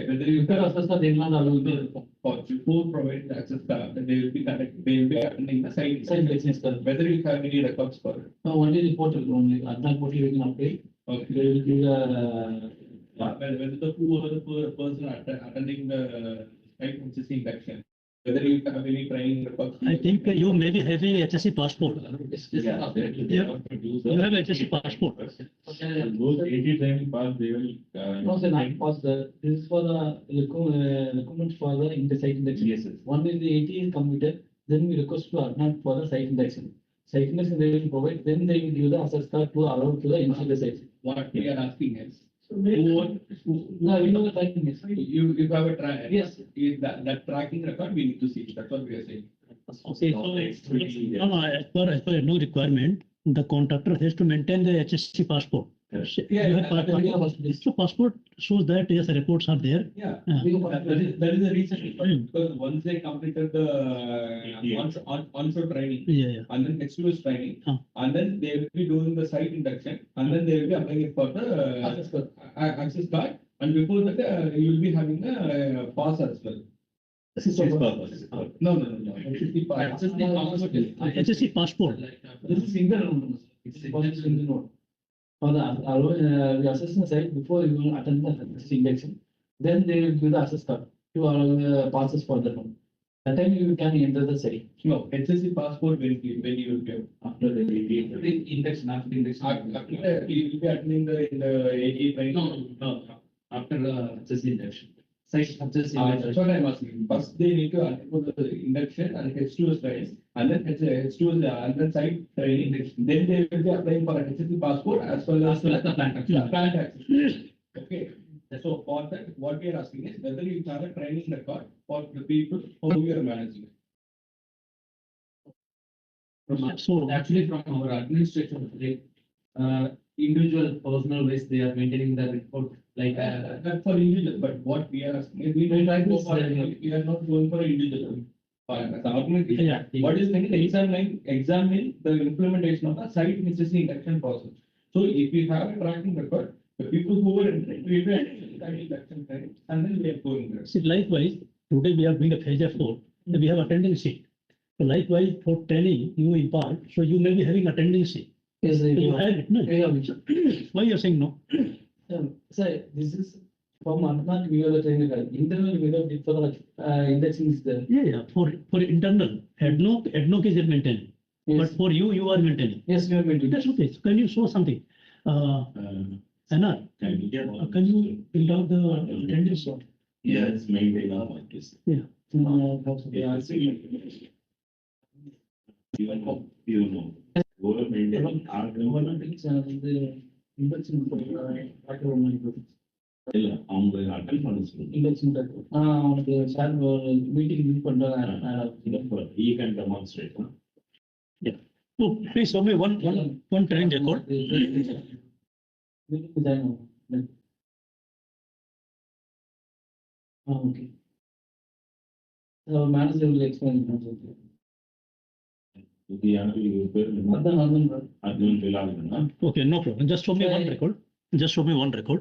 Whether you have access card, they will not allow you for before providing the access card, they will be attending the site business card. Whether you have any records for it. No, only the portal only. At that portal you can update. Okay. They will give whether the poor person attending the site HSE induction. Whether you have any training records. I think you may be having HSE passport. Yeah. You have HSE passport. Those 80 training pass, they will. No, sir, not pass. This is for the requirements for the site induction. Yes, yes. One is the 80 is completed, then we request to Arnab for the site induction. Site induction they will provide, then they will give the access card to allow to the inside the site. What we are asking is. No, you know the tracking is. You have a track. Yes. That tracking record we need to see. That's what we are saying. Okay, so no, as per no requirement, the contractor has to maintain the HSE passport. Yeah, so passport shows that yes, records are there. Yeah, that is the reason because once they completed the onshore training, and then explosive training, and then they will be doing the site induction, and then they will be applying for the access card, and before that you will be having a pass as well. No. HSE passport. This is single. It's single note. For the assessing the site before you attend the induction, then they will give the access card to allow the passes for that one. That time you can enter the site. No, HSE passport when you will give after the induction. After you will be attending the 80 training. No. After the HSE induction. Site HSE induction. That's what I'm asking. First they need to undergo the induction and H2S training, and then H2S and then site training. Then they will be applying for a HSE passport as well as the plant access. Okay. So for that, what we are asking is whether you have a training record for the people who you are managing. So actually from our administration, individual personal ways they are maintaining the report like that for individual. But what we are asking is we are not going for individual. The organization, what is the examine the implementation of the site HSE induction process. So if we have a tracking record, the people who were in induction time, and then we are going there. See, likewise, today we are doing a PHSER, we have attending sheet. So likewise, for training you impart, so you may be having attending sheet. Yes, so you have it, no? Why you are saying no? Sir, this is from Arnab, we have the training record. Internal we have for the indexing is there. Yeah, for internal, ADNOC is maintaining. Yes. But for you are maintaining. Yes, we are maintaining. That's okay. So can you show something? Anna, can you build out the attendance? Yeah, it's maintained like this. Yeah. You know. Over maintaining the induction அவங்க attend பண்ண சொல்லுங்க. induction அவனுக்கு sir meeting பண்றாங்க. He can demonstrate. Yeah. So please show me one training record. Okay. So manager will explain. Okay, no problem. Just show me one record.